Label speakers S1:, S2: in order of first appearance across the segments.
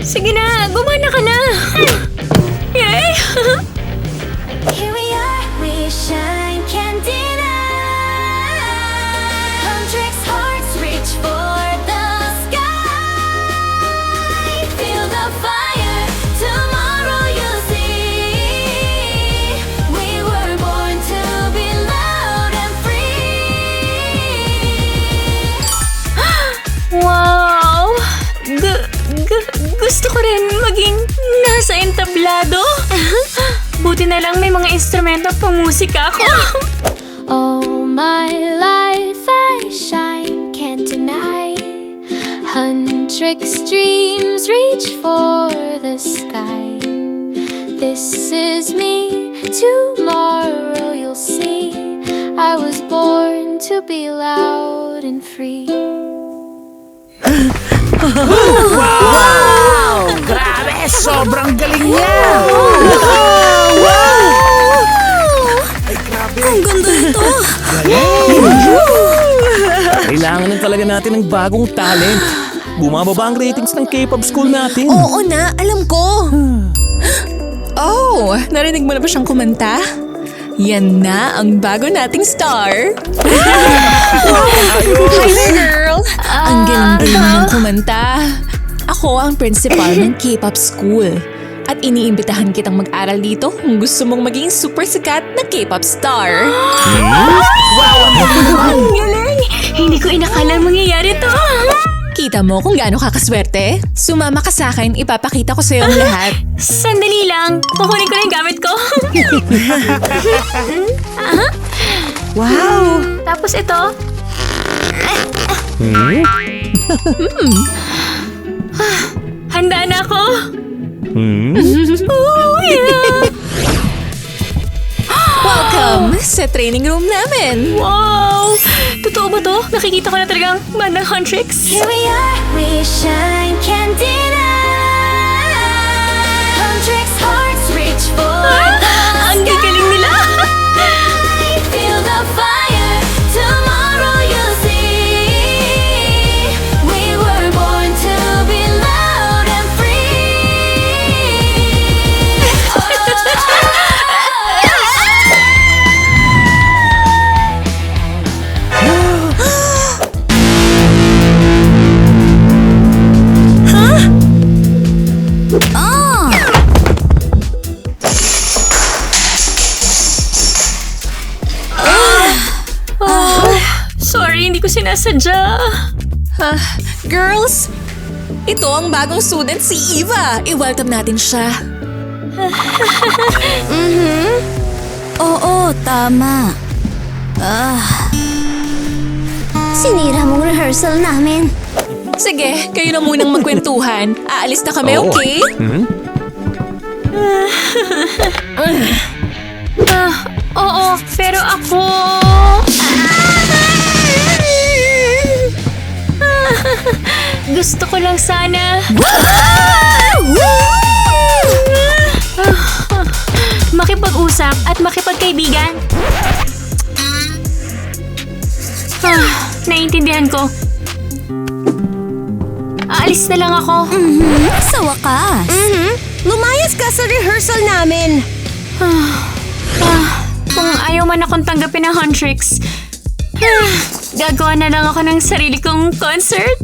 S1: Sige na, gumana ka na. Yay!
S2: Here we are, we shine, can't deny. Hundreds hearts reach for the sky. Feel the fire, tomorrow you'll see. We were born to be loud and free.
S1: Wow! Gusto ko rin maging nasa entablado. Buti na lang may mga instrumento pang musika ako.
S2: All my life I shine, can't deny. Hundreds dreams reach for the sky. This is me, tomorrow you'll see. I was born to be loud and free.
S3: Wow! Grabe! Sobrang galing niya! Ay, grabe!
S4: Ang ganda nito!
S3: Kailangan na talaga natin ng bagong talent. Bumababa ang ratings ng K-pop school natin.
S4: Oo na, alam ko! Oh, narinig mo na ba siyang kumanta? Yan na ang bago nating star! Hi there, girl! Ang galing-galing mo ng kumanta. Ako ang principal ng K-pop school. At iniimbitahan kitang mag-aral dito kung gusto mong maging super sikat na K-pop star.
S1: Ang galing! Hindi ko inakalang mangyayari to.
S4: Kita mo kung gaano kakaswerte? Sumama ka sa akin, ipapakita ko sa'yo ang lahat.
S1: Sandali lang. Kukunin ko na yung gamit ko.
S4: Wow!
S1: Tapos ito. Handa na ako. Oh, yeah.
S4: Welcome sa training room namin!
S1: Wow! Totoo ba to? Nakikita ko na talagang bandang Huntrix.
S2: Here we are, we shine, can't deny. Hundreds hearts reach for the
S1: Ang gagaling nila!
S2: sky. Feel the fire, tomorrow you'll see. We were born to be loud and free.
S1: Sorry, hindi ko sinasadya.
S4: Girls, ito ang bagong student si Eva. I-welcome natin siya.
S5: Oo, tama. Sinira mong rehearsal namin.
S4: Sige, kayo na munang magkwentuhan. Aalis na kami, okay?
S1: Oo, pero ako... Gusto ko lang sana... makipag-usap at makipagkaibigan. Naiintindihan ko. Aalis na lang ako.
S5: Sa wakas. Lumayas ka sa rehearsal namin.
S1: Kung ayaw man akong tanggapin ng Huntrix, gagawa na lang ako ng sarili kong concert.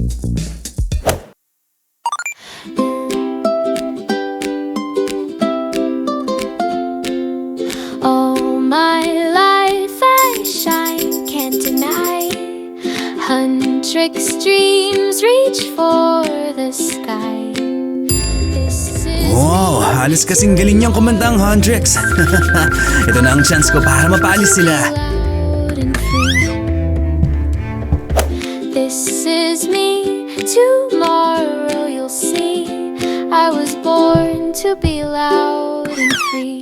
S2: All my life I shine, can't deny. Hundreds dreams reach for the sky. This is
S6: Wow, halos kasing galing niyang kumanta ang Hundreds. Ito na ang chance ko para mapaalis sila.
S2: loud and free. This is me, tomorrow you'll see. I was born to be loud and free.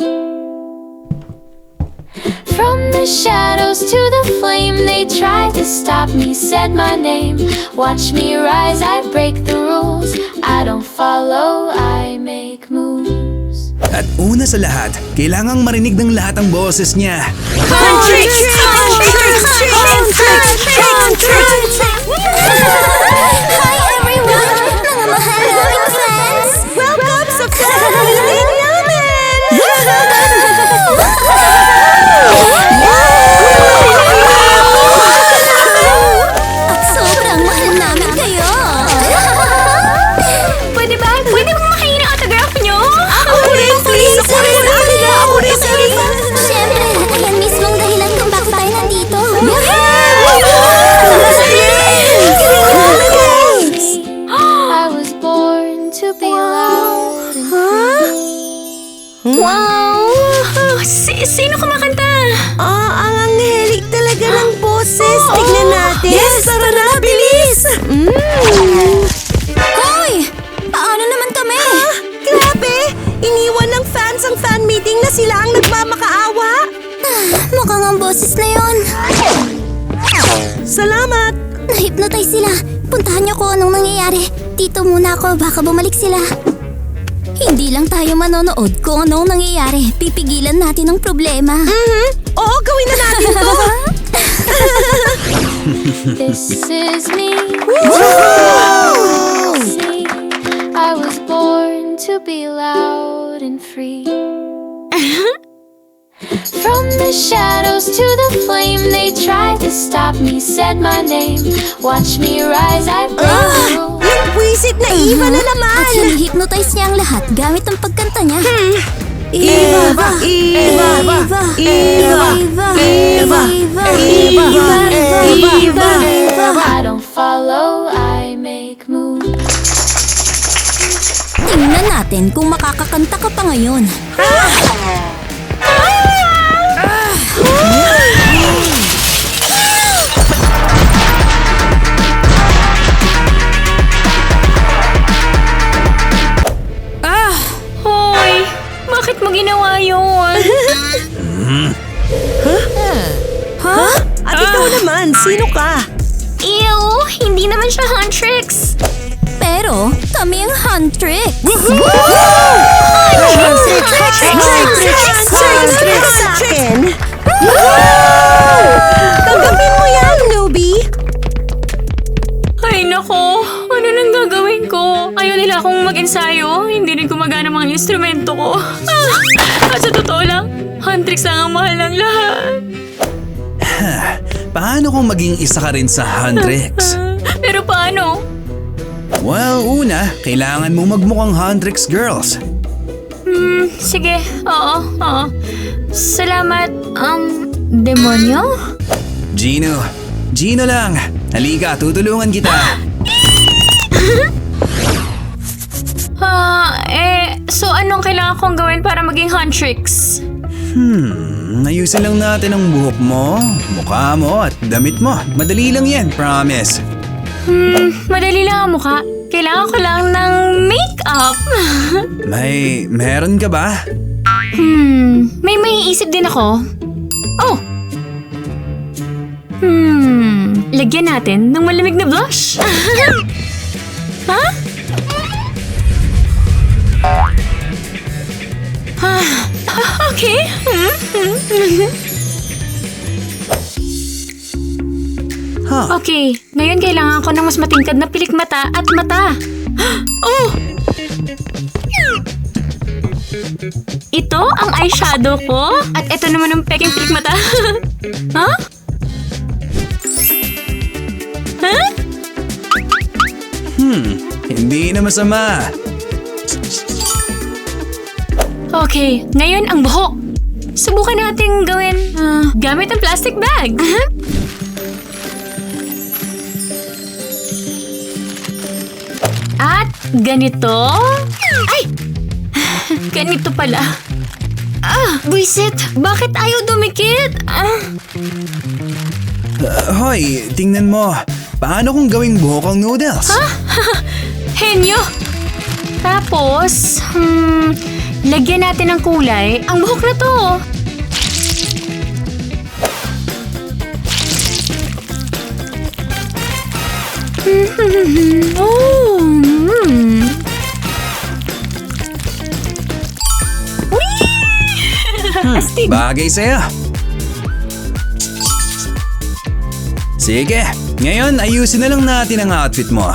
S2: From the shadows to the flame, they tried to stop me, said my name. Watch me rise, I break the rules. I don't follow, I make moves.
S6: At una sa lahat, kailangang marinig ng lahat ang boses niya.
S1: Huntrix!
S5: Hi everyone! Mga mahal naming fans! tignan natin. Yes, tara na, bilis!
S2: Hoy! Paano naman kami?
S5: Grabe! Iniwan ng fans ang fan meeting na sila ang nagmamakaawa.
S2: Mukhang ang boses na yon.
S5: Salamat!
S2: Na-hypnotize sila. Puntahan niyo kung anong nangyayari. Dito muna ako, baka bumalik sila. Hindi lang tayo manonood kung anong nangyayari. Pipigilan natin ang problema.
S5: Oo, gawin na natin to!
S2: This is me. See, I was born to be loud and free. From the shadows to the flame, they tried to stop me, said my name. Watch me rise, I break through.
S5: Yung buwisit na Eva na naman!
S2: At hini-hypnotize niya ang lahat gamit ang pagkanta niya.
S5: Eva! Eva! Eva! Eva!
S2: I don't follow, I make moves. Tingnan natin kung makakakanta ka pa ngayon.
S1: Hoy! Bakit mo ginawa yun?
S5: Ha? At ikaw naman, sino ka?
S1: Ew! Hindi naman siya Huntrix!
S2: Pero kami ang Huntrix.
S5: Huntrix sa akin! Tanggapin mo yan, newbie!
S1: Ay nako! Ano nang gagawin ko? Ayaw nila akong mag-ensayo. Hindi rin gumagana mga instrumento ko. At sa totoo lang, Huntrix lang ang mahal ng lahat.
S6: Paano kung maging isa ka rin sa Huntrix?
S1: Pero paano?
S6: Well, una, kailangan mo magmukhang Huntrix girls.
S1: Sige, oo. Salamat, demonyo?
S6: Gino lang. Halika, tutulungan kita.
S1: So anong kailangan kong gawin para maging Huntrix?
S6: Ayusin lang natin ang buhok mo, mukha mo at damit mo. Madali lang yan, promise.
S1: Madali lang ang mukha. Kailangan ko lang ng make-up.
S6: Meron ka ba?
S1: May maiisip din ako. Oh! Lagyan natin ng malamig na blush. Ha? Okay. Okay, ngayon kailangan ko ng mas matingkad na pilik mata at mata. Oh! Ito ang eyeshadow ko at ito naman ang peking pilik mata. Ha? Ha?
S6: Hindi na masama.
S1: Okay, ngayon ang buhok. Subukan natin gawin gamit ang plastic bag. At ganito. Ay! Ganito pala. Buisit! Bakit ayaw dumikit?
S6: Hoy, tingnan mo. Paano kung gawing buhok ang noodles?
S1: Henyo! Tapos, lagyan natin ng kulay ang buhok na to. Astig.
S6: Bagay sa'yo. Sige, ngayon ayusin na lang natin ang outfit mo.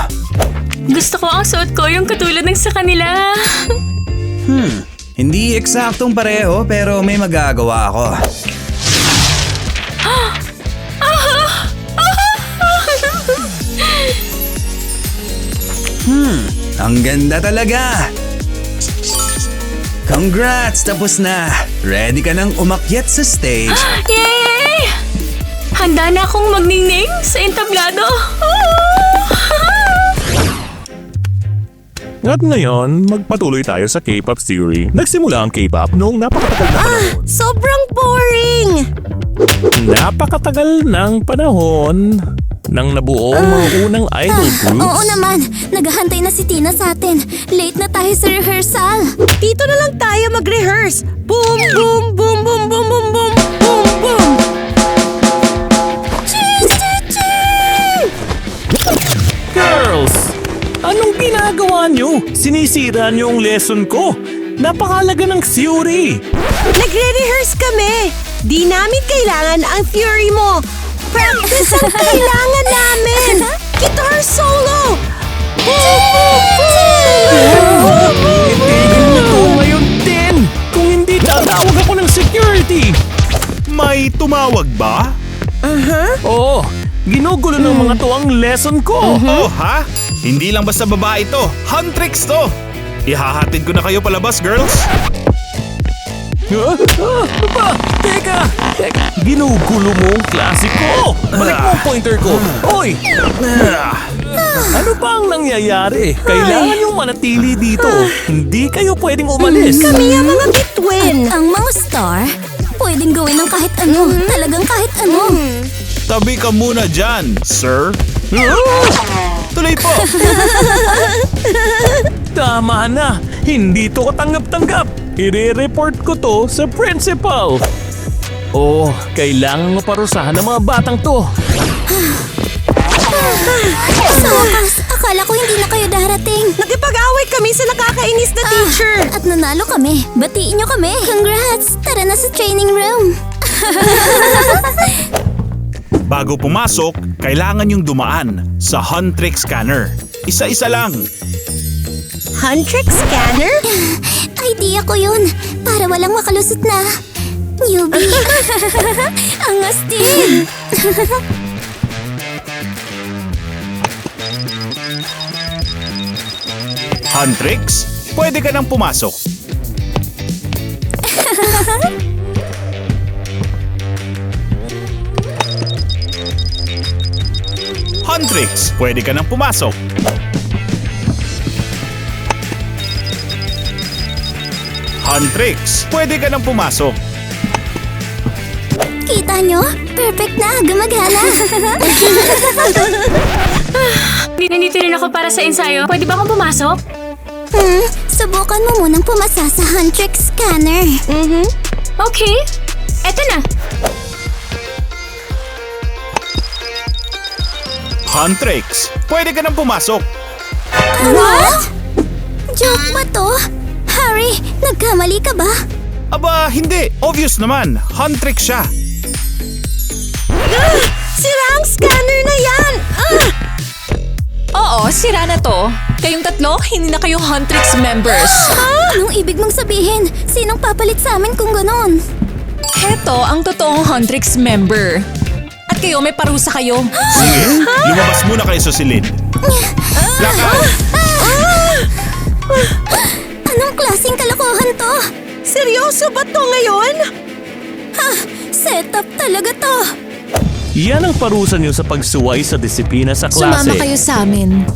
S1: Gusto ko ang suot ko yung katulad ng sa kanila.
S6: Hindi eksaktong pareho pero may magagawa ako. Ang ganda talaga! Congrats! Tapos na! Ready ka nang umakyat sa stage?
S1: Yay! Handa na akong magningning sa entablado.
S3: At ngayon, magpatuloy tayo sa K-pop theory. Nagsimula ang K-pop noong napakatagal na panahon.
S5: Sobrang boring!
S3: Napakatagal ng panahon nang nabuo ang mga unang idol groups.
S2: Oo naman, naghahantay na si Tina sa atin. Late na tayo sa rehearsal.
S5: Dito na lang tayo mag-rehearse. Boom, boom, boom, boom, boom, boom, boom, boom, boom. Cheers, cheers, cheers!
S3: Girls! Anong ginagawa nyo? Sinisira nyo ang lesson ko. Napakalaga ng theory.
S5: Nagre-rehearse kami. Di namin kailangan ang theory mo. Practice ang kailangan namin. Guitar solo. Boom, boom, boom.
S3: Itigil na to ngayon din. Kung hindi, tatawag ako ng security.
S6: May tumawag ba?
S3: Oo, ginugulo ng mga to ang lesson ko.
S6: Oh, ha? Hindi lang basta babae to. Huntrix to. Ihahatid ko na kayo palabas, girls.
S3: Teka! Ginugulo mo ang klase ko! Balik mo ang pointer ko! Oy! Ano ba ang nangyayari? Kailangan yung manatili dito. Hindi kayo pwedeng umalis.
S5: Kami ang mga bituin.
S2: Ang mga star, pwedeng gawin ng kahit ano. Talagang kahit ano.
S6: Tabi ka muna dyan, sir. Tuloy po.
S3: Tama na! Hindi to katanggap-tanggap! I-report ko to sa principal! Oh, kailangan maparusahan ng mga batang to!
S2: Sa wakas, akala ko hindi na kayo darating.
S5: Nakipag-away kami sa nakakainis na teacher.
S2: At nanalo kami. Batiin nyo kami. Congrats! Tara na sa training room.
S6: Bago pumasok, kailangan yung dumaan sa Huntrix scanner. Isa-isa lang.
S5: Huntrix scanner?
S2: Idea ko yun. Para walang makalusot na newbie. Angas din.
S6: Huntrix, pwede ka nang pumasok. Huntrix, pwede ka nang pumasok. Huntrix, pwede ka nang pumasok.
S2: Kita nyo? Perfect na. Gumagana.
S1: Nandito rin ako para sa ensayo. Pwede ba akong pumasok?
S2: Subukan mo munang pumasa sa Huntrix scanner.
S1: Okay. Eto na.
S6: Huntrix, pwede ka nang pumasok.
S2: What? Joke ba to? Harry, nagkamali ka ba?
S6: Aba, hindi. Obvious naman. Huntrix siya.
S5: Sira ang scanner na yan.
S4: Oo, sira na to. Kayong tatlo, hindi na kayo Huntrix members.
S2: Anong ibig mong sabihin? Sinong papalit sa amin kung ganon?
S4: Heto ang totoong Huntrix member. At kayo, may parusa kayo.
S6: Sige, lumabas muna kayo sa silid. Lakad!
S2: Anong klaseng kalokohan to?
S5: Seryoso ba to ngayon?
S2: Setup talaga to.
S3: Yan ang parusa niyo sa pagsuway sa disiplina sa klase.
S4: Sumama kayo sa amin.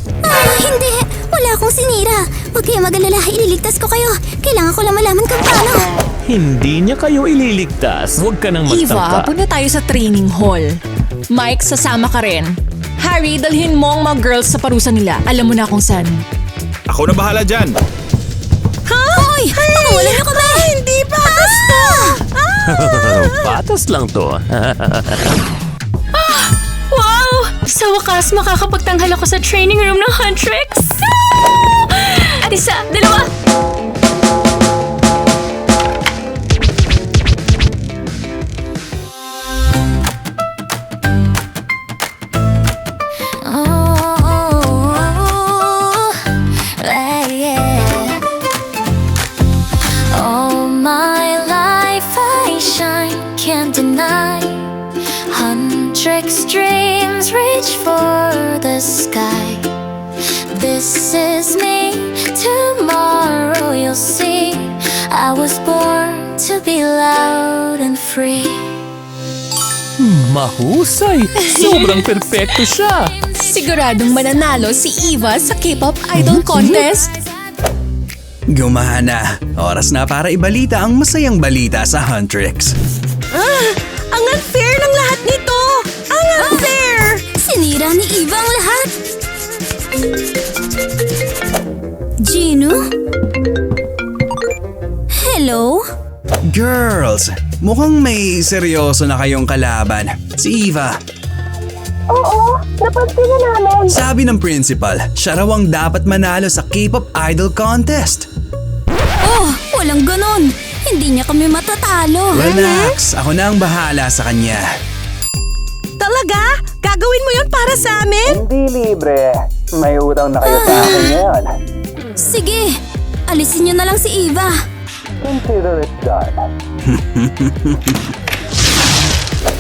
S2: Hindi. Wala akong sinira. Huwag kayong mag-alala. Ililigtas ko kayo. Kailangan ko lang malaman kung paano.
S3: Hindi niya kayo ililigtas. Huwag ka nang
S4: Eva,
S3: magtangka.
S4: punta tayo sa training hall. Mike, sasama ka rin. Harry, dalhin mo ang mga girls sa parusa nila. Alam mo na kung saan.
S6: Ako na bahala dyan.
S2: Hoy! Pakawalan niyo kami!
S5: Hindi patas to.
S3: Patas lang to.
S1: Wow! Sa wakas, makakapagtanghal ako sa training room ng Huntrix. At isa, dalawa.
S2: All my life I shine, can't deny. Huntrix dreams reach for the sky. This is me, tomorrow you'll see. I was born to be loud and free.
S3: Mahusay! Sobrang perpekto siya!
S4: Siguradong mananalo si Eva sa K-pop Idol Contest.
S6: Gumana. Oras na para ibalita ang masayang balita sa Huntrix.
S5: Ang unfair ng lahat nito! Ang unfair!
S2: Sinira ni Eva ang lahat. Gino? Hello?
S6: Girls, mukhang may seryoso na kayong kalaban. Si Eva.
S5: Oo, napansin na namin.
S6: Sabi ng principal, siya raw ang dapat manalo sa K-pop Idol Contest.
S2: Oh, walang ganon. Hindi niya kami matatalo.
S6: Relax, ako na ang bahala sa kanya.
S5: Talaga? Gagawin mo yun para sa amin?
S6: Hindi libre. May utang na kayo sa akin ngayon.
S2: Sige, alisin niyo na lang si Eva.
S6: Consider it done.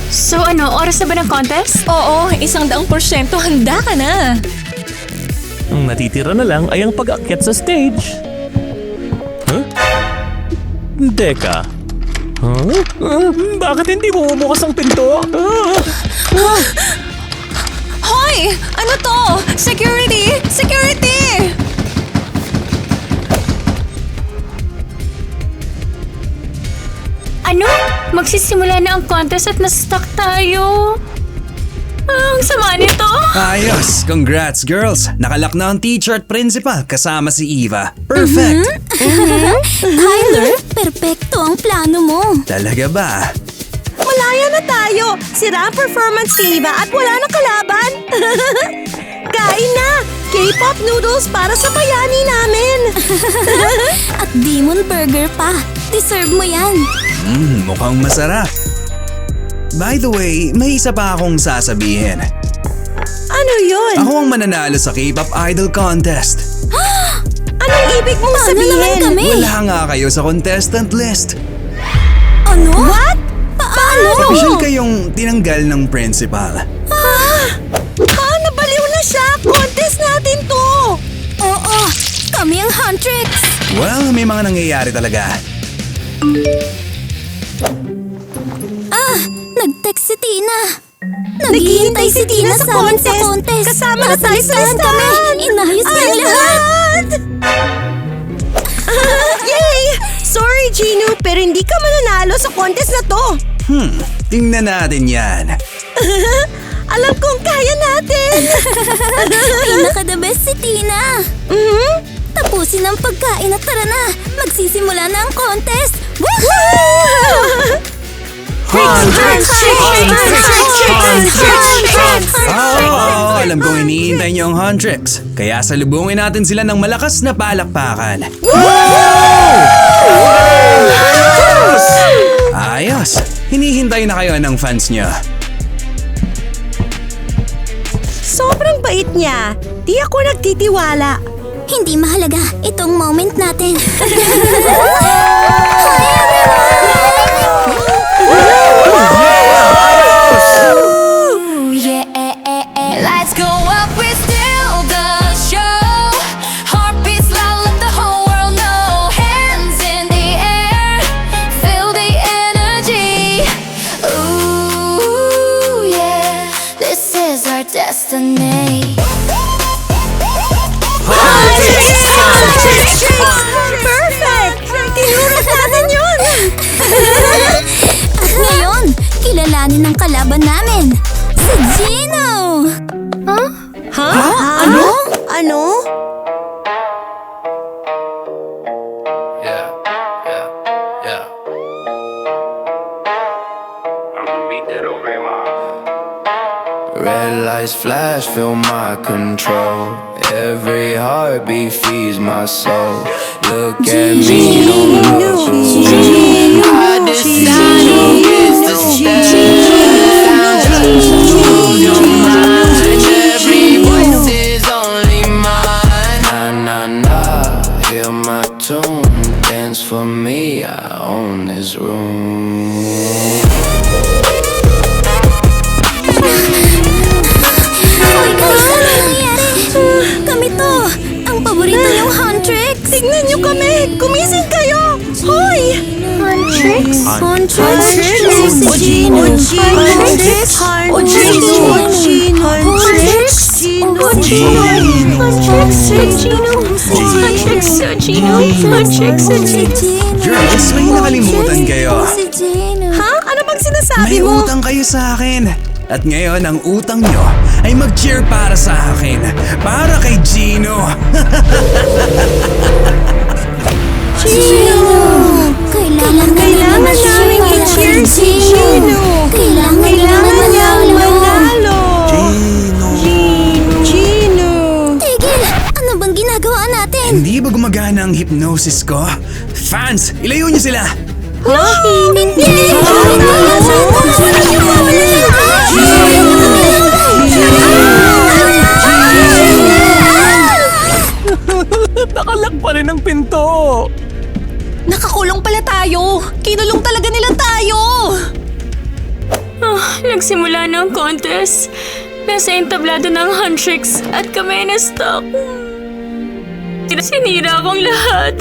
S1: So ano, oras na ba ng contest?
S4: Oo, 100% handa ka na.
S3: Ang natitira na lang ay ang pag-akyat sa stage. Huh? Teka. Huh? Bakit hindi bumubukas ang pinto?
S4: Hoy! Ano to? Security! Security!
S1: Ano? Magsisimula na ang contest at na-stuck tayo. Ang sama nito.
S6: Ayos! Congrats, girls! Nakalak na ang teacher at principal kasama si Eva. Perfect!
S2: Tyler, perpekto ang plano mo.
S6: Talaga ba?
S5: Malaya na tayo. Sira ang performance ni Eva at wala nang kalaban. Kain na! K-pop noodles para sa bayani namin.
S2: At Demon Burger pa. Deserve mo yan.
S6: Mukhang masarap. By the way, may isa pa akong sasabihin.
S5: Ano yun?
S6: Ako ang mananalo sa K-pop Idol Contest.
S5: Anong ibig mong
S2: Paano
S5: sabihin?
S2: naman kami?
S6: Wala nga kayo sa contestant list.
S2: Ano? What? Paano?
S6: Official kayong tinanggal ng principal.
S5: Nabaliw na siya! Contest natin to!
S2: Oo, kami ang Huntrix.
S6: Well, may mga nangyayari talaga.
S2: Nag-text si Tina. Naghihintay si Tina sa amin sa contest.
S5: Kasama na tayo sa
S2: Nasa
S5: listahan.
S2: kami. Inayos niya lahat.
S5: Yay! Sorry, Gino, pero hindi ka mananalo sa contest na to.
S6: Tingnan natin yan.
S5: Alam kong kaya natin.
S2: Pinaka-the best si Tina. Tapusin ang pagkain at tara na. Magsisimula na ang contest. Woohoo!
S6: Alam kong iniintay niyo ang Huntrix. Kaya salubungin natin sila ng malakas na palakpakan. Ayos! Hinihintay na kayo ng fans niyo.
S5: Sobrang bait niya. Di ako nagtitiwala.
S2: Hindi mahalaga itong moment natin.
S7: Lights go up, we steal the show. Heartbeats loud, let the whole world know. Hands in the air, feel the energy. Ooh, yeah, this is our destiny.
S5: Perfect! Tinurot natin yun!
S2: At ngayon, kilalanin ang kalaban namin, si Gino!
S5: Ano? Ano?
S8: Red lights flash, feel my control. Every heartbeat feeds my soul. Look at me, don't look away. I decide who gets to stay. Lose your mind. Every voice is only mine. Nah, nah, nah. Hear my tune. Dance for me. I own this room.
S2: Hoy guys, ano nangyayari? Kami to, ang paborito niyong Huntrix.
S5: Tignan niyo kami! Kumising kayo! Hoy! Huntrix?
S2: Huntrix?
S5: O Gino! Huntrix? O Gino! Huntrix?
S6: Girls, may nakalimutan kayo.
S2: Si Gino.
S5: Ha? Ano bang sinasabi sinasabi
S6: May
S5: mo?
S6: utang kayo sa akin. At ngayon, ang utang nyo ay mag-cheer para sa akin. Para kay Gino.
S5: Gino!
S2: Kailangan
S5: Namin i-cheer si Gino! Kailangan niyang manalo! Gino!
S2: Tigil! Ano bang ginagawa natin?
S6: Hindi ba gumagana ang hypnosis ko? Fans, ilayo niyo sila!
S3: Nakalak pa rin ang pinto.
S4: Nakakulong pala tayo! Kinulong talaga nila tayo!
S1: Nagsimula na ang contest. Nasa entablado ng Huntrix at kami na-stuck. Sinira akong lahat.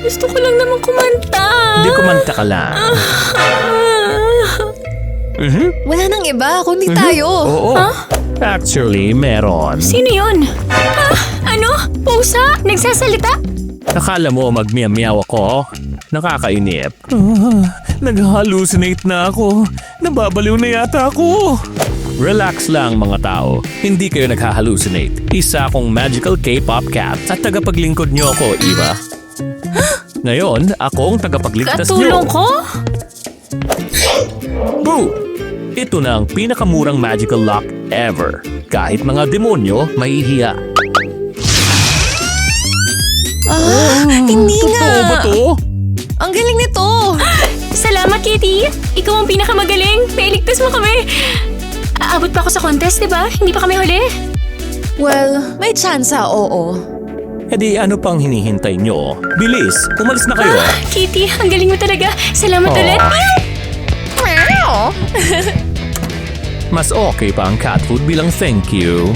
S1: Gusto ko lang naman kumanta.
S3: Hindi kumanta ka lang.
S4: Wala nang iba, kundi tayo.
S3: Oo. Actually, meron.
S1: Sino yun? Ano? Pusa? Nagsasalita?
S3: Akala mo magmiyaw ako? Nakakainip. Nag-hallucinate na ako. Nababaliw na yata ako. Relax lang mga tao. Hindi kayo nag-hallucinate. Isa akong magical K-pop cat at tagapaglingkod niyo ako, Eva. Ngayon, ako ang tagapagligtas niyo.
S1: Katulong ko?
S3: Boo! Ito na ang pinakamurang magical lock ever. Kahit mga demonyo, mahihiya.
S4: Hindi nga!
S3: Totoo ba to?
S4: Ang galing nito!
S1: Salamat, Kitty. Ikaw ang pinakamagaling. Nailigtas mo kami. Aabot pa ako sa contest, di ba? Hindi pa kami huli.
S4: Well, may tsansa, oo.
S3: E di ano pang hinihintay nyo? Bilis, umalis na kayo.
S1: Kitty, ang galing mo talaga. Salamat ulit.
S3: Mas okay pa ang cat food bilang thank you.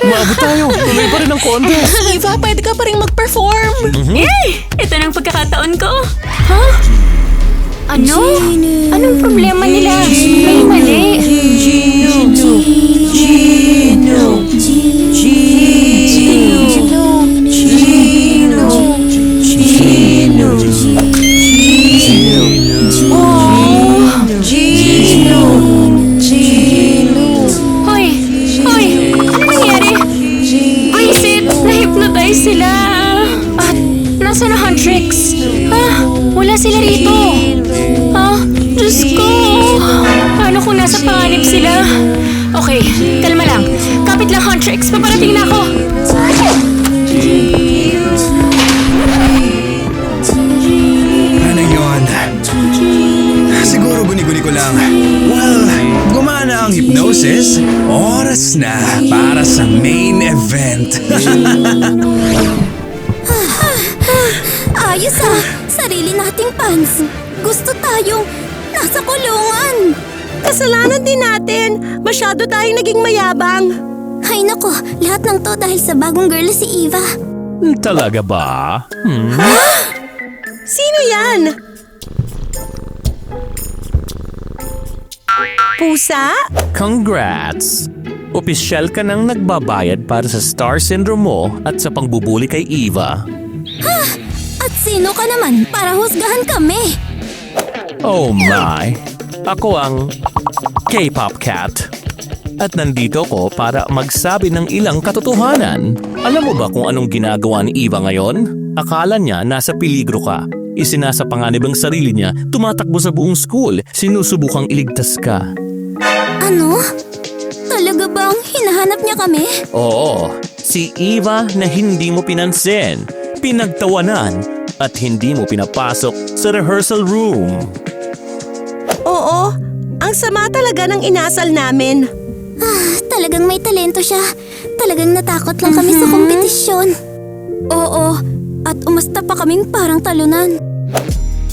S3: Maabot tayo. Tuloy pa rin ang contest.
S4: Eva, pwede ka pa rin mag-perform.
S1: Ito na ang pagkakataon ko. Ha? Ano? Anong problema nila? May mali. Hoy! Hoy! Ano nangyari? Visit! Na-hypnotize sila! At nasa na Huntrix? Wala sila rito! Diyos ko! Paano kung nasa panganib sila? Okay, kalma lang. Kapit lang Huntrix, paparating na ako!
S6: Ano yun? Siguro guni-guni ko lang. Well, gumana ang hypnosis. Oras na para sa main event.
S2: Ayos sarili nating fans. Gusto tayong nasa kulungan.
S5: Kasalanan din natin. Masyado tayong naging mayabang.
S2: Ay nako, lahat ng to dahil sa bagong girl na si Eva.
S3: Talaga ba?
S5: Sino yan? Pusa?
S3: Congrats! Opisyal ka nang nagbabayad para sa star syndrome mo at sa pangbubuli kay Eva.
S2: At sino ka naman para husgahan kami?
S3: Oh my! Ako ang K-pop cat. At nandito ko para magsabi ng ilang katotohanan. Alam mo ba kung anong ginagawa ni Eva ngayon? Akala niya nasa peligro ka. Isinasapanganib ang sarili niya, tumatakbo sa buong school, sinusubukang iligtas ka.
S2: Ano? Talaga bang hinahanap niya kami?
S3: Oo, si Eva na hindi mo pinansin, pinagtawanan, at hindi mo pinapasok sa rehearsal room.
S5: Oo, ang sama talaga ng inasal namin.
S2: Talagang may talento siya. Talagang natakot lang kami sa kompetisyon. Oo, at umasta pa kaming parang talunan.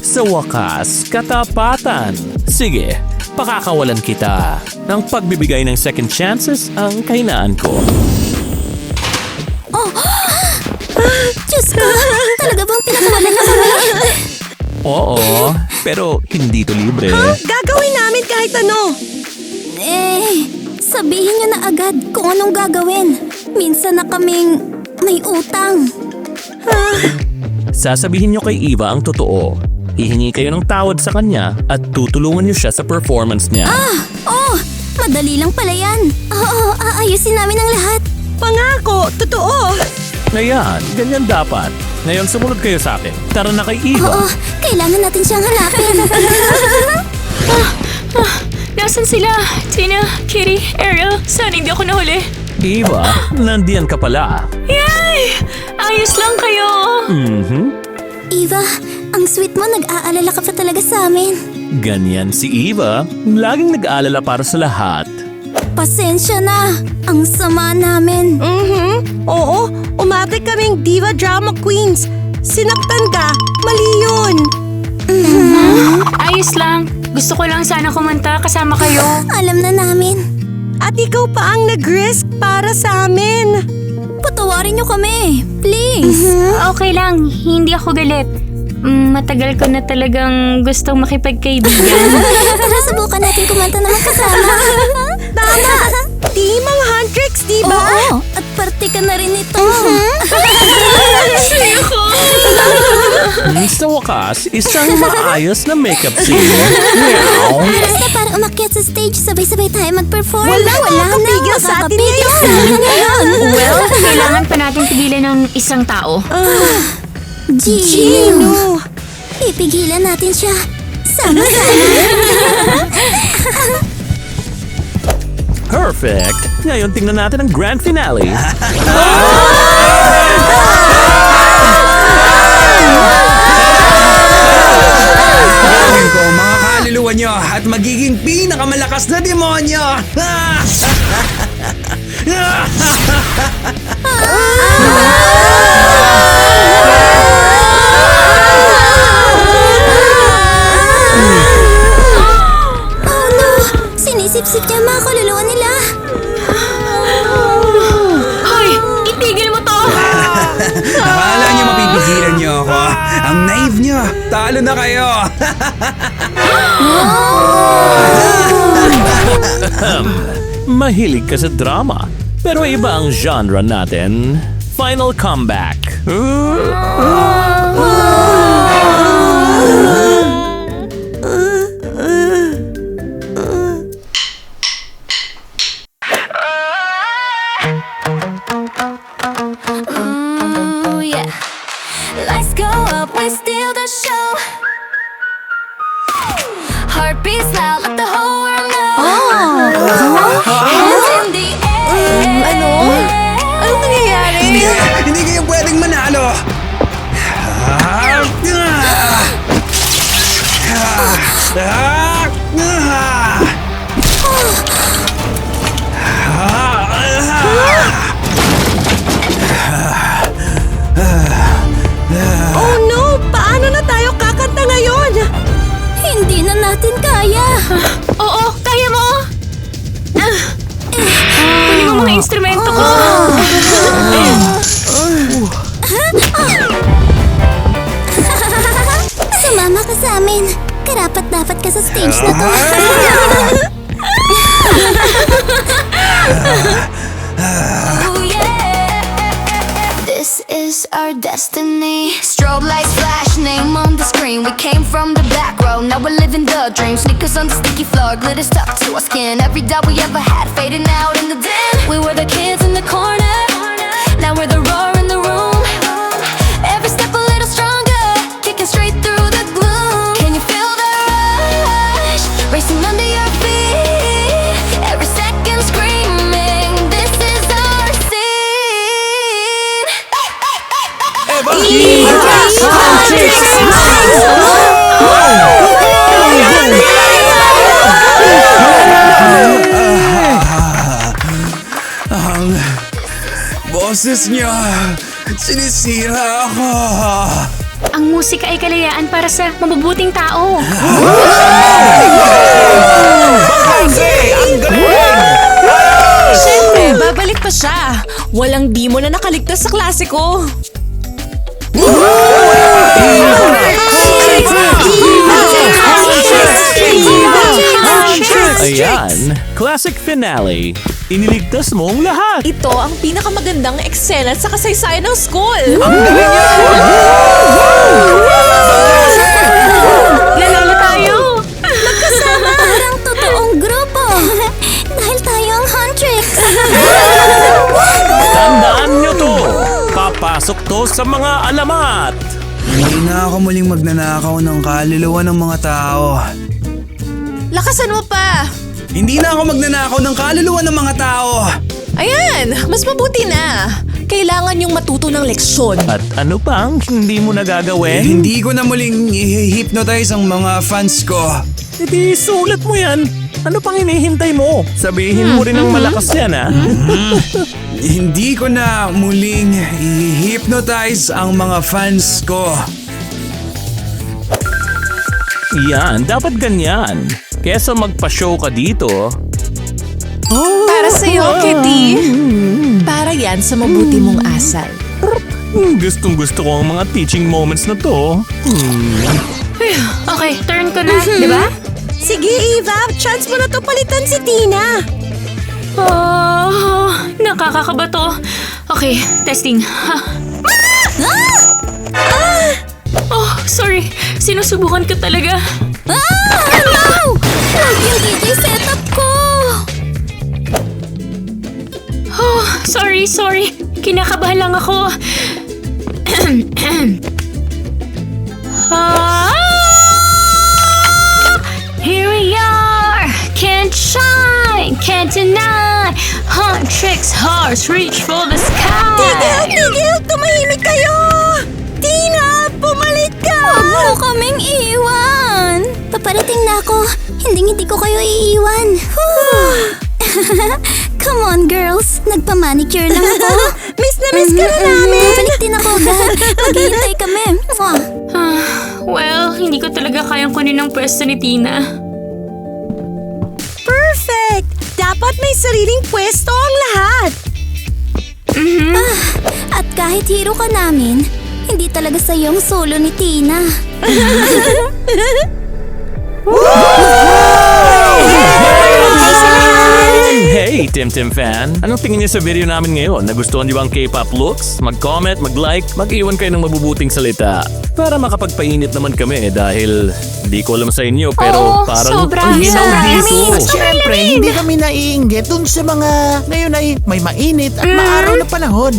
S3: Sa wakas, katapatan. Sige, pakakawalan kita. Ang pagbibigay ng second chances ang kahinaan ko.
S2: Diyos ko, talaga bang pinakawalan niya kami?
S3: Oo, pero hindi to libre.
S5: Gagawin namin kahit ano.
S2: Sabihin niyo na agad kung anong gagawin. Minsan na kaming may utang.
S3: Sasabihin niyo kay Eva ang totoo. Hihingi kayo ng tawad sa kanya at tutulungan niyo siya sa performance niya.
S7: Oh, madali lang pala yan. Oo, aayusin namin ang lahat.
S5: Pangako, totoo.
S3: Ngayon, ganyan dapat. Ngayon sumunod kayo sa akin. Tara na kay Eva.
S7: Oo, kailangan natin siyang hanapin.
S1: Nasaan sila? Tina, Kitty, Ariel, sana hindi ako nahuli.
S3: Eva, nandiyan ka pala.
S1: Yay! Ayos lang kayo.
S7: Eva, ang sweet mo, nag-aalala ka pa talaga sa amin.
S3: Ganyan si Eva. Laging nag-aalala para sa lahat.
S7: Pasensya na, ang sama namin.
S5: Oo, umate kaming diva drama queens. Sinaktan ka, mali yun.
S1: Ayos lang. Gusto ko lang sana kumanta kasama kayo.
S7: Alam na namin.
S5: At ikaw pa ang nag-risk para sa amin.
S7: Patawarin niyo kami, please.
S1: Okay lang, hindi ako galit. Matagal ko na talagang gustong makipagkaibigan.
S7: Tara, subukan natin kumanta na magkasama.
S5: Tama! Team ang Huntrix, di ba?
S7: Oo, at parte ka na rin ito.
S3: Sa wakas, isang maayos na makeup singer. Meow.
S7: Basta para umakyat sa stage, sabay-sabay tayo mag-perform.
S5: Wala makakapigil sa atin ngayon.
S1: Well, kailangan pa natin pigilan ng isang tao.
S7: Gino! Pipigilan natin siya. Sama-sama.
S3: Perfect! Ngayon tingnan natin ang grand finale.
S6: Gagawin ko mga kaluluwa nyo at magiging pinakamalakas na demonyo!
S7: Oh no! Sinisip-sip niya ang mga kaluluwa nila.
S1: Hoy, itigil mo to!
S6: Akala nyo mapipigilan nyo ako? Ang naive nyo! Talo na kayo!
S3: Mahilig ka sa drama. Pero iba ang genre natin. Final comeback.
S7: Ooh, yeah. Lights go up, we steal the show. Heartbeats loud, let the whole world know. Hands in the air.
S5: Anong nangyayari?
S6: Hindi kayo pwedeng manalo!
S5: Oh no! Paano na tayo kakanta ngayon?
S7: Hindi na natin kaya.
S1: Oo, kaya mo! Kunin mo mga instrumento ko.
S7: Sumama ka sa amin. Karapat-dapat ka sa stage na to. Ooh, yeah. This is our destiny. Strobe lights flash, name on the screen. We came from the back row, now we're living the dream. Sneakers on the sticky floor, glitter stuck to our skin. Every doubt we ever had fading out in the dim. We were the kids in the corner, now we're the roar in the room. Every step a little stronger, kicking straight through the gloom. Can you feel the rush racing under your feet? Every second screaming, this is our scene.
S6: Ang boses nyo, sinisira ako.
S1: Ang musika ay kalayaan para sa mabubuting tao.
S4: Siyempre, babalik pa siya. Walang di mo na nakaligtas sa klasiko.
S3: Ayan, classic finale. Iniligtas mo ang lahat.
S4: Ito ang pinakamagandang eksena sa kasaysayan ng school.
S1: Nanalo tayo!
S2: Parang totoong grupo. Dahil tayo ang Huntrix.
S3: Tandaan nyo to. Papasok to sa mga alamat.
S6: Hindi na ako muling magnanakaw ng kaluluwa ng mga tao.
S4: Lakasan mo pa.
S6: Hindi na ako magnanakaw ng kaluluwa ng mga tao.
S4: Ayan, mas mabuti na. Kailangan yung matuto ng leksyon.
S3: At ano pang hindi mo nagagawin?
S6: Hindi ko na muling i-hypnotize ang mga fans ko.
S3: Hindi, sulat mo yan. Ano pang hinihintay mo? Sabihin mo rin ng malakas yan, ha?
S6: Hindi ko na muling i-hypnotize ang mga fans ko.
S3: Yan, dapat ganyan. Kesa magpa-show ka dito.
S4: Para sa'yo, Kitty. Para yan sa mabuti mong asal.
S3: Gustong gusto ko ang mga teaching moments na to.
S1: Okay, turn ko na, di ba?
S5: Sige, Eva. Chance mo na to palitan si Tina.
S1: Oh, nakakakaba to. Okay, testing. Oh, sorry. Sinusubukan ko talaga.
S2: No! Huwag yung DJ setup ko.
S1: Oh, sorry. Kinakabahan lang ako. Ah! Here we are! Can't shine, can't deny. Huntrix hearts reach for the sky.
S5: Tigil! Tumahimik kayo! Tina, bumalik ka!
S2: Huwag mo kaming iiwan. Paparating na ako. Hindi ko kayo iiwan. Come on, girls. Nagpa-manicure lang ako.
S5: Miss na miss ka na namin!
S2: Balik din ako agad. Maghihintay kami. Mwah.
S1: Well, hindi ko talaga kayang kunin ang pwesto ni Tina.
S5: Perfect! Dapat may sariling pwesto ang lahat.
S2: At kahit hero ka namin, hindi talaga sa'yo ang solo ni Tina.
S3: Hey, Tim fan! Anong tingin niyo sa video namin ngayon? Nagustuhan niyo ba ang K-pop looks? Mag-comment, mag-like, mag-iwan kayo ng mabubuting salita. Para makapagpainit naman kami dahil hindi ko alam sa inyo pero
S1: Oo,
S3: parang
S1: sobra.
S3: ang hinaw dito.
S9: Siyempre, hindi kami naiinggit dun sa mga ngayon ay may mainit at maaraw na panahon.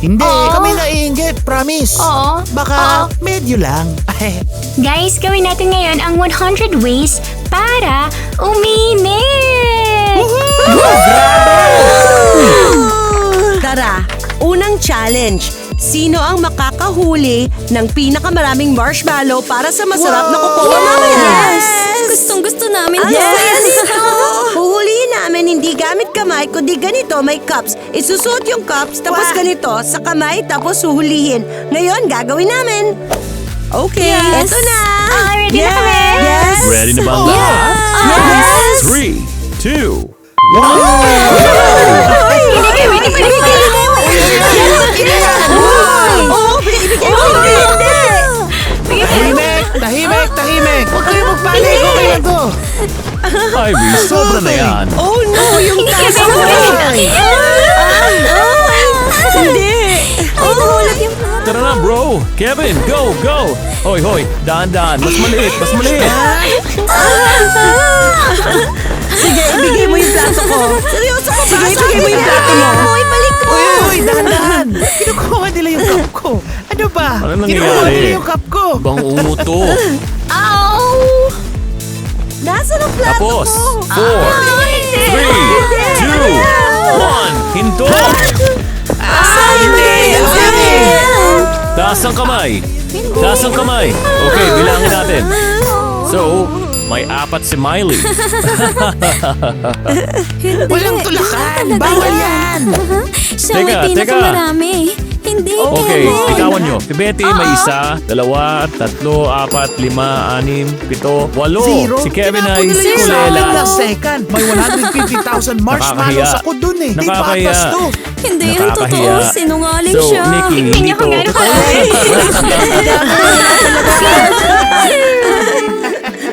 S9: Hindi, kami naiinggit, promise.
S1: Oo.
S9: Baka medyo lang.
S1: Guys, gawin natin ngayon ang 100 ways para uminit!
S5: Tara, unang challenge. Sino ang makakahuli ng pinakamaraming marshmallow para sa masarap na kukuha namin?
S2: Yes! Gustong-gusto namin to.
S5: Huhulihin namin hindi gamit kamay, kundi ganito, may cups. Isusuot yung cups, tapos ganito, sa kamay, tapos huhulihin. Ngayon, gagawin namin. Okay,
S2: Yes.
S5: eto na.
S1: Ready na kami?
S5: Yes.
S3: Ready na ba ang lahat?
S5: Yes.
S3: 3, 2, 1.
S5: Oh, ibigay mo hindi.
S9: Tahimik! Huwag kayo magpanik, okay na to.
S3: Ivy, sobra na yan.
S5: Oh no, yung tasa. Hindi.
S2: Ay, nahulog yung plato.
S3: Tara na, bro. Kevin, go. Hoy, daan. Mas maliit.
S5: Sige, ibigay mo yung plato ko. Seryoso ko ba? Sige, ibigay mo yung plato mo.
S2: Hoy, balik mo.
S9: Uy, dahan-dahan. Kinukuha nila yung cup ko. Ano ba?
S3: Ano
S9: Kinukuha
S3: nangyari?
S9: nila yung cup ko.
S3: Bang ungo to.
S5: Nasaan ang plato
S3: Tapos,
S5: ko?
S3: 4, 3, 2, 1. Hinto! Taas ang kamay. Okay, bilangin natin. So, may 4 si Miley.
S9: Walang tulakan. Bawal yan.
S2: Siya may
S3: Teka.
S2: pinakamarami. Hindi,
S3: Okay,
S2: Kevin.
S3: ikawan nyo. Si Betty may 1, 2, 3, 4, 5, 6, 7, 8. Si Kevin ay
S9: Tinapon nila yung sa akin
S3: kulela.
S9: last second. May 150,000 marshmallows
S3: Nakakahiya.
S9: ako dun eh. Di
S3: Nakakahiya.
S9: patas to.
S2: Hindi yan
S3: Nakakahiya.
S2: totoo. Sinungaling
S3: So,
S2: siya.
S3: Nikki, hindi
S1: ako
S3: to.
S1: gano'n
S3: Totoo.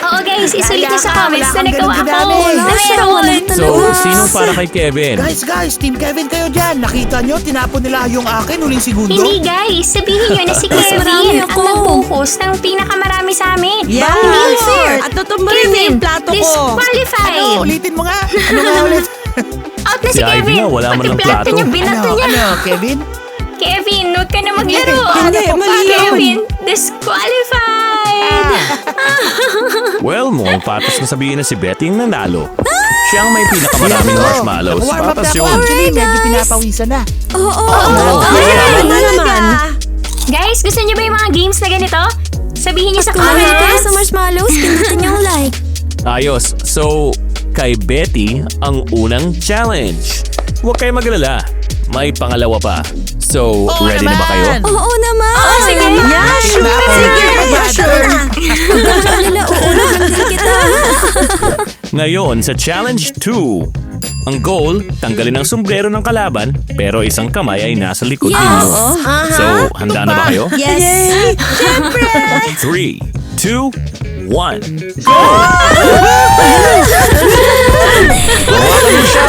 S1: Oo, guys. guys, isulit niyo sa
S9: Kaya ka,
S1: comments
S9: wala
S1: na
S9: kang
S1: nagawa ko.
S9: ganun-ganun.
S1: Na meron.
S3: So, sinong para kay Kevin?
S9: Guys, Team Kevin kayo dyan. Nakita nyo, tinapon nila yung akin huling segundo.
S1: Hindi guys, sabihin niyo na si Kevin ang nagbuhos ng pinakamarami sa amin.
S5: Yeah.
S1: Hindi fair.
S5: At tutumbarin na yung plato ko.
S1: Disqualified.
S9: Ano, ulitin mo nga. Ano nga ulit?
S1: Out na
S3: Si
S1: si
S3: Ivy
S1: Kevin.
S3: nga, wala man
S1: Pati
S3: ng
S1: plato
S3: plato.
S1: niya, binato niya.
S9: Ano, Kevin?
S1: Kevin, huwag ka na maglaro.
S5: Hindi, mali yun.
S1: Kevin, disqualified.
S3: Well, mukhang patas na sabihin na si Betty ang nanalo. Siya ang may pinakamaraming marshmallows.
S9: Warm up na
S3: Patas
S9: ako.
S3: yun.
S9: Actually, medyo pinapawisan na.
S5: Ano naman?
S1: Guys, gusto niyo ba yung mga games na ganito? Sabihin niyo sa comments.
S2: sa marshmallows, pindutin yung like.
S3: Ayos. So, kay Betty ang unang challenge. Huwag kayo magalala. May pangalawa pa. So, ready na ba kayo?
S2: Oo naman.
S1: Sige.
S5: Yeah, sure. Sige, sure.
S2: Nila, uunahan din kita.
S3: Ngayon sa Challenge 2. Ang goal, tanggalin ang sombrero ng kalaban pero isang kamay ay nasa likod ninyo. So, handa na ba kayo?
S5: Yes. Siyempre.
S3: 3, 2, 1, go! Hawakan mo siya!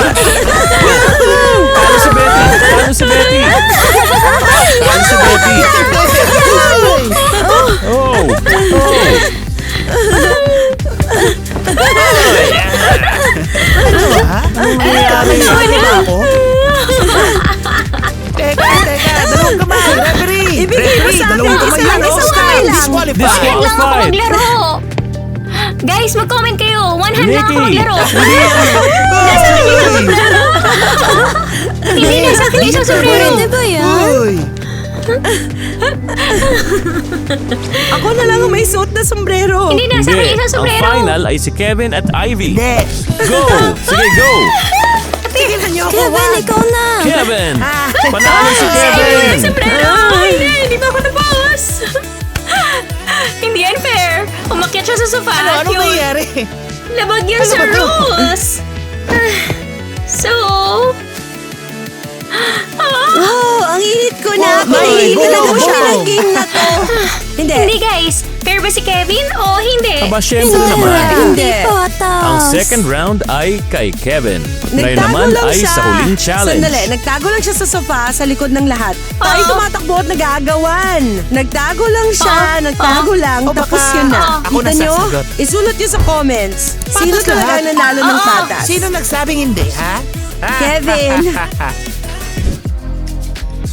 S3: Paano si Betty? Paano si Betty? Paano si Betty? Oh!
S9: Anong nangyayari? Ano ba ako? Teka, dalawang kamay, referee!
S5: Ibigay mo sa akin,
S9: dalawang kamay
S5: isa
S9: yan,
S5: lang,
S9: oh.
S5: isang kamay lang.
S9: Disqualified.
S1: Lang ako
S3: Disqualified!
S1: maglaro. Guys, mag-comment kayo. One hand lang ako
S3: Nikki.
S1: maglaro. Hindi na sa akin isang sombrero.
S2: Pwede ba yan?
S9: Uy!
S5: Ako na lang ang may suot na sombrero.
S1: Hindi na sa akin isang
S3: Ang
S1: sombrero.
S3: final ay si Kevin at Ivy.
S9: Hindi.
S3: Go! Sige, go!
S9: Tigilan niyo ako,
S2: Kevin,
S9: wag.
S2: ikaw na.
S3: Kevin! Panalo si Kevin!
S1: Sombrero. Hindi ba ako nabawas? Hindi unfair. Umakyat siya sa sofa at
S9: Anong
S1: yun.
S9: nangyayari?
S1: Labag yun sa
S9: ba to?
S1: rules. So...
S5: Oh, ang init ko na.
S9: Go,
S5: Kinihilan
S9: go,
S5: mo siya
S9: go.
S5: ng game na to. Hindi.
S1: Hindi guys, fair ba si Kevin o hindi?
S3: Aba, syempre naman.
S5: Hindi.
S2: Patas.
S3: Ang second round ay kay Kevin. Ngayon
S5: Nagtago
S3: naman
S5: lang
S3: ay
S5: siya.
S3: sa huling challenge.
S5: Sandali, nagtago lang siya sa sofa sa likod ng lahat. Tayo tumatakbo at nag-aagawan. Nagtago lang siya, nagtago lang,
S9: O baka
S5: tapos yun na.
S9: ako
S5: Kita nyo?
S9: nasasagot.
S5: Isulat nyo sa comments. Sino
S9: Patas
S5: talaga
S9: lahat?
S5: ang nanalo ng patas?
S9: Sino nagsabing hindi, ha?
S5: Kevin.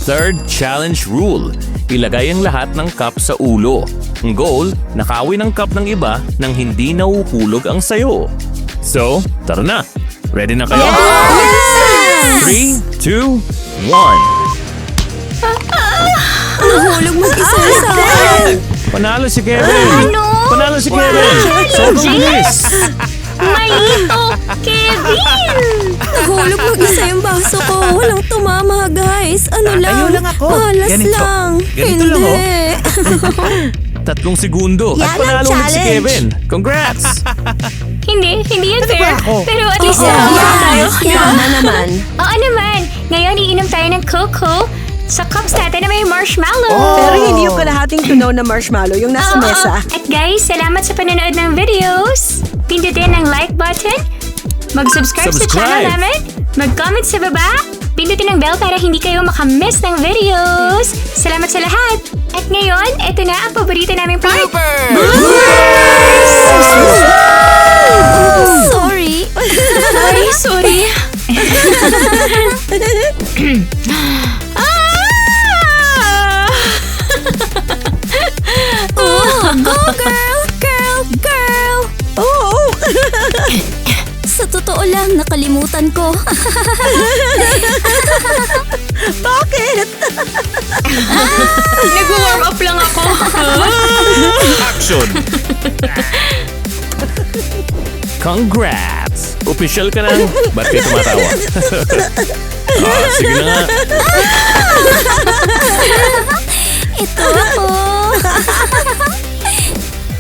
S3: Third challenge rule. Ilagay ang lahat ng cup sa ulo. Ang goal, nakawin ang cup ng iba nang hindi nauhulog ang sayo. So, tara na. Ready na kayo? 3, 2, 1.
S2: Nahulog mag-isa sa akin.
S3: Panalo si Kevin!
S1: Ano?
S3: Panalo si Kevin! Sobrang bilis!
S1: Malito, Kevin!
S2: Nahulog mag-isa yung baso ko. Walang tumama, guys. Ano lang?
S9: Tatayo lang ako.
S2: Malas
S9: Ganito.
S2: lang.
S9: Ganito lang, oh.
S3: Tatlong segundo at
S5: Yan ang
S3: panalo ulit si
S5: challenge.
S3: Kevin. Congrats!
S1: Hindi yan
S9: Ano
S1: fair.
S9: ba ako?
S1: Pero at least
S5: Yeah,
S1: nakakita tayo.
S5: tama naman.
S1: Oo naman. Ngayon, iinom tayo ng cocoa sa cups natin na may marshmallow.
S5: Pero hindi yung kalahating tunaw na marshmallow, yung nasa
S1: Oo.
S5: mesa.
S1: At guys, salamat sa panonood ng videos. Pindutin ang like button. Mag-subscribe sa channel
S3: Subscribe.
S1: namin. Mag-comment sa baba. Pindutin ang bell para hindi kayo makamiss ng videos. Salamat sa lahat. At ngayon, eto na ang paborito naming part.
S2: Sorry.
S1: Sorry. Ah!
S2: Oh, go girl! Girl! Girl!
S5: Oo.
S2: Sa totoo lang, nakalimutan ko.
S5: Bakit?
S1: Nag-warm up lang ako.
S3: Action! Congrats! Official ka na. Ba't kayo tumatawa? Sige na nga.
S2: Ito ako.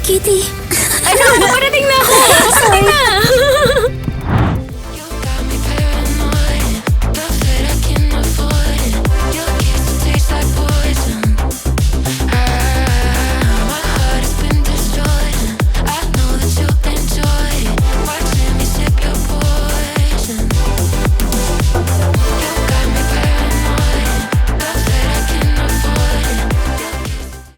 S2: Kitty.
S1: Ano? Parating na ako. Sorry na.